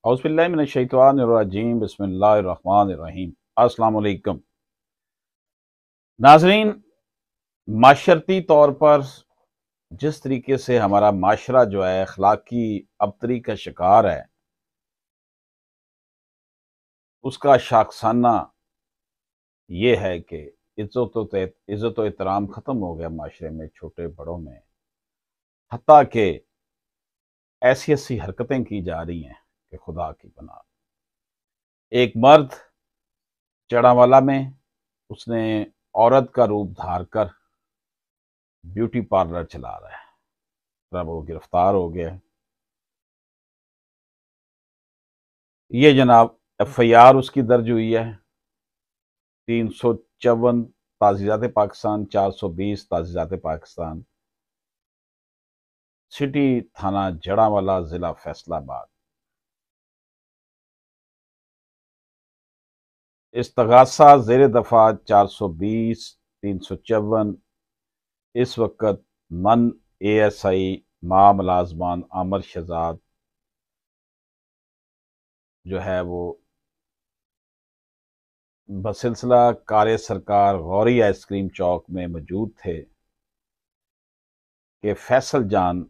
औज़ु बिल्लाहि मिनश्शैतानिर्रजीम बिस्मिल्लाहिर्रहमानिर्रहीम। अस्सलाम वालेकुम नाज़रीन। माशरती तौर पर जिस तरीके से हमारा माशरा जो है अखलाकी अबतरी का शिकार है, उसका शाखसाना ये है कि इज़्ज़त व एहतराम ख़त्म हो गया माशरे में, छोटे बड़ों में। हत्ता कि ऐसी ऐसी हरकतें की जा रही हैं कि खुदा की पनाह। एक मर्द जड़ावाला में उसने औरत का रूप धार कर ब्यूटी पार्लर चला रहा है। अब वो गिरफ्तार हो गया है। ये जनाब FIR उसकी दर्ज हुई है। 354 ताज़ीज़ात पाकिस्तान, 420 ताज़ीज़ात पाकिस्तान, सिटी थाना जड़ावाला, जिला फैसलाबाद। इस्तगासा ज़ेर दफ़ा 420 354 इस वक्त मन ASI मुलाज़मान आमर शहजाद जो है वो बसिलसिला कार सरकार गौरी आइसक्रीम चौक में मौजूद थे कि फैसल जान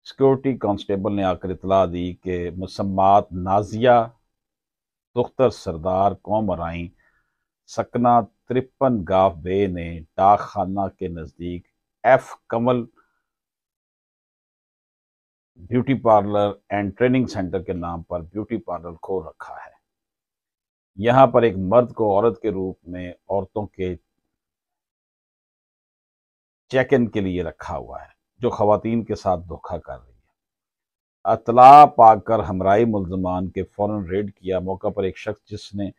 सिक्योरिटी कांस्टेबल ने आकर इतला दी कि मुसम्मात नाजिया दुख्तर सरदार कौम राई सकना 53 गाफ बे ने डाक खाना के नज़दीक F Kamal beauty parlour and training centre के नाम पर ब्यूटी पार्लर खोल रखा है। यहाँ पर एक मर्द को औरत के रूप में औरतों के चेक इन के लिए रखा हुआ है, जो खवातीन के साथ धोखा कर रही है। अतला पाकर हमराई मुल्ज़मान के फौरन रेड किया। मौका पर एक शख्स जिसने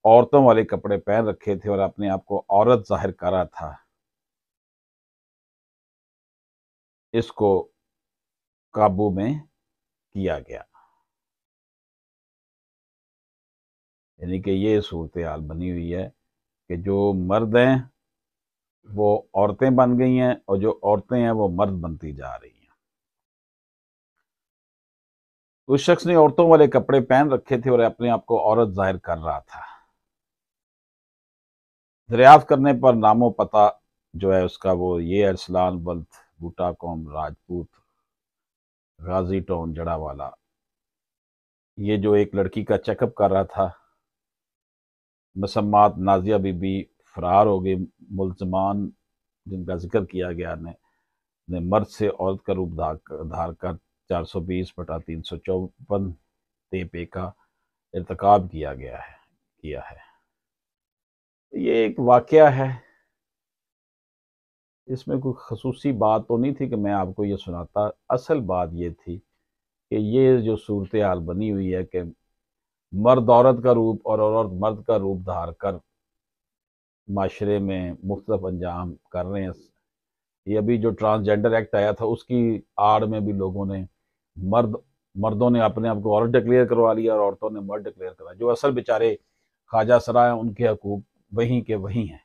औरतों वाले कपड़े पहन रखे थे और अपने आप को औरत जाहिर कर रहा था, इसको काबू में किया गया। यानी कि ये सूरत हाल बनी हुई है कि जो मर्द हैं वो औरतें बन गई हैं और जो औरतें हैं वो मर्द बनती जा रही हैं। उस शख्स ने औरतों वाले कपड़े पहन रखे थे और अपने आप को औरत जाहिर कर रहा था। दरियाफ्त करने पर नामो पता जो है उसका वो ये अरसलान बल्द बूटा कौम राजपूत गाजी टाउन जड़ावाला। ये जो एक लड़की का चेकअप कर रहा था, मुसम्मात नाजिया बीबी फरार हो गई। मुल्ज़मान जिनका जिक्र किया गया ने मर्द से औरत का रूप धार कर 420/354 पे का इर्तकाब किया है। ये एक वाकया है, इसमें कोई खसूसी बात तो नहीं थी कि मैं आपको ये सुनाता। असल बात ये थी कि ये जो सूरत हाल बनी हुई है कि मर्द औरत का रूप और औरत मर्द का रूप धार कर माशरे में मुख्तलिफ अंजाम कर रहे हैं। ये अभी जो ट्रांसजेंडर एक्ट आया था उसकी आड़ में भी लोगों ने मर्दों ने अपने आप को औरत डिक्लेयर करवा लिया और औरतों ने मर्द डिक्लेयर करवाया। जो असल बेचारे ख्वाजा सरा हैं उनके हकूक वहीं के वहीं हैं।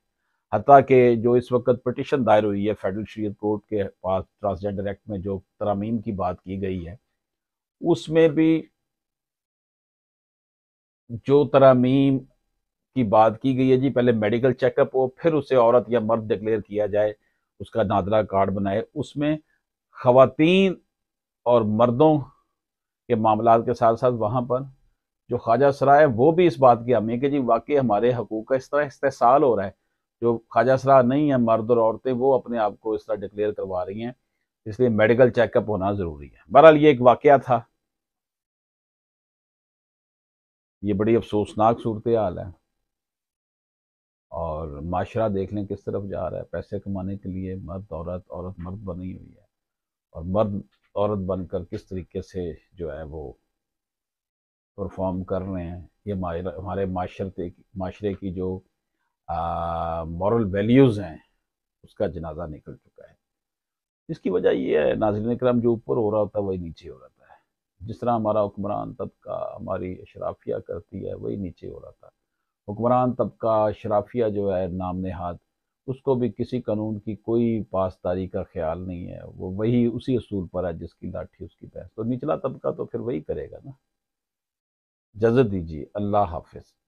हत्ता कि जो इस वक्त पिटिशन दायर हुई है फेडरल शरीयत कोर्ट के पास ट्रांसजेंडर एक्ट में जो तरामीम की बात की गई है, उसमें भी जो तरामीम की बात की गई है जी, पहले मेडिकल चेकअप हो फिर उसे औरत या मर्द डिक्लेयर किया जाए, उसका नादरा कार्ड बनाए। उसमें खवातीन और मर्दों के मामला के साथ साथ वहाँ पर जो ख्वाजा सरा है वो भी इस बात की हामी है कि जी वाकई हमारे हकूक़ का इस तरह इस्तेहसाल हो रहा है। जो ख्वाजा सरा नहीं है, मर्द और औरतें वो अपने आप को इस तरह डिक्लेयर करवा रही हैं, इसलिए मेडिकल चेकअप होना ज़रूरी है। बहरहाल ये एक वाकया था, ये बड़ी अफसोसनाक सूरत हाल है और माशरा देख लें किस तरफ जा रहा है। पैसे कमाने के लिए मर्द औरत, औरत मर्द बनी हुई है और मर्द औरत बनकर किस तरीके से जो है वो परफॉर्म कर रहे हैं। ये हमारे माशरे की जो मॉरल वैल्यूज़ हैं उसका जनाजा निकल चुका है। इसकी वजह ये है नाज़रीन इकराम, जो ऊपर हो रहा होता है वही नीचे हो रहा है। जिस तरह हमारा हुक्मरान तबका हमारी अशराफिया करती है वही नीचे हो रहा था। हुक्मरान तबका अशराफिया जो है नाम नेहाद, उसको भी किसी कानून की कोई पासदारी का ख्याल नहीं है। वो वही उसी असूल पर है जिसकी लाठी उसकी भैंस। तो निचला तबका तो फिर वही करेगा ना। اجازت دیجیے، اللہ حافظ۔